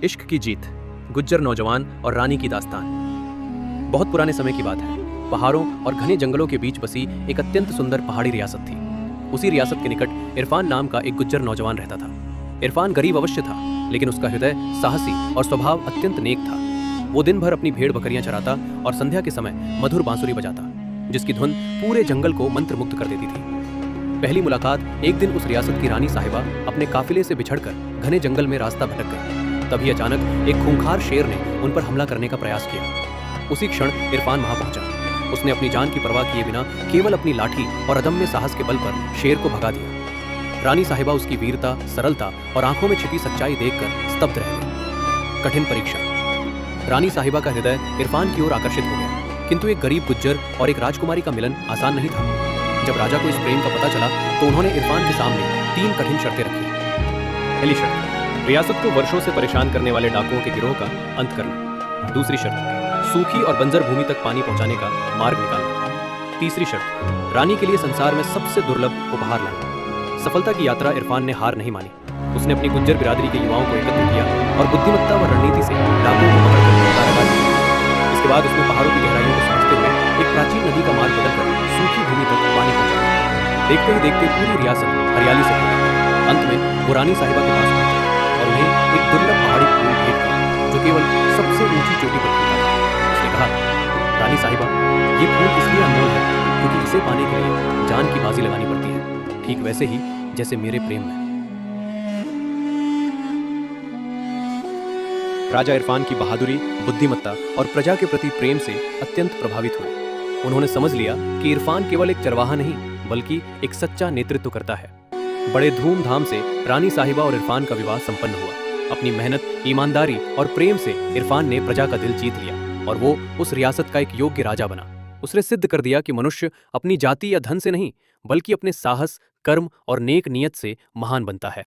इश्क की जीत, गुज्जर नौजवान और रानी की दास्तान। बहुत पुराने समय की बात है। पहाड़ों और घने जंगलों के बीच बसी एक अत्यंत सुंदर पहाड़ी रियासत थी। उसी रियासत के निकट इरफान नाम का एक गुज्जर नौजवान रहता था। इरफान गरीब अवश्य था, लेकिन उसका हृदय साहसी और स्वभाव अत्यंत नेक था। वो दिन भर अपनी भेड़ बकरियां चराता और संध्या के समय मधुर बांसुरी बजाता, जिसकी धुन पूरे जंगल को मंत्रमुग्ध कर देती थी। पहली मुलाकात एक दिन उस रियासत की रानी साहिबा अपने काफिले से बिछड़कर घने जंगल में रास्ता भटक गई। तभी अचानक एक खूंखार शेर ने उन पर हमला करने का प्रयास किया। उसी क्षण इरफान वहां पहुंचा। उसने अपनी जान की परवाह किए बिना केवल अपनी लाठी और अदम्य साहस के बल पर शेर को भगा दिया। रानी साहिबा उसकी वीरता, सरलता और आंखों में छिपी सच्चाई देखकर स्तब्ध रह गई। कठिन परीक्षा। रानी साहिबा का हृदय इरफान की ओर आकर्षित हो गया, किंतु एक गरीब गुज्जर और एक राजकुमारी का मिलन आसान नहीं था। जब राजा को इस प्रेम का पता चला तो उन्होंने इरफान के सामने 3 कठिन शर्तें रखी। पहली शर्त, रियासत को वर्षों से परेशान करने वाले डाकुओं के गिरोह का अंत करना। दूसरी शर्त, सूखी और बंजर भूमि तक पानी पहुंचाने का मार्ग निकालना। तीसरी शर्त, रानी के लिए संसार में सबसे दुर्लभ उपहार लाना। सफलता की यात्रा इरफान ने हार नहीं मानी। उसने अपनी गुज्जर बिरादरी के युवाओं को एकत्र किया और बुद्धिमत्ता व रणनीति से डाकुओं को पकड़कर कारागार में डाला। इसके बाद उसने पहाड़ों की गहराइयों को समझते हुए एक प्राचीन नदी का मार्ग बदलकर सूखी भूमि तक पानी पहुंचाया। देखते ही देखते पूरी रियासत हरियाली से भर गई। अंत में वो रानी साहिबा के पास पहुंचा और उन्हें एक दुर्लभ पहाड़ी फूल भेंट किया, जो केवल सबसे ऊंची चोटी पर खिलता था। उसने कहा, रानी साहिबा, ये फूल इसलिए अनमोल है क्योंकि इसे पाने के लिए जान की बाजी लगानी पड़ती है, ठीक वैसे ही जैसे मेरे प्रेम में। राजा इरफान की बहादुरी, बुद्धिमत्ता और प्रजा के प्रति प्रेम से अत्यंत प्रभावित हुए। उन्होंने समझ लिया कि इरफान केवल एक चरवाहा नहीं, बल्कि एक सच्चा नेतृत्व करता है। बड़े धूमधाम से रानी साहिबा और इरफान का विवाह संपन्न हुआ। अपनी मेहनत, ईमानदारी और प्रेम से इरफान ने प्रजा का दिल जीत लिया और वो उस रियासत का एक योग्य राजा बना। उसने सिद्ध कर दिया कि मनुष्य अपनी जाति या धन से नहीं, बल्कि अपने साहस, कर्म और नेक नियत से महान बनता है।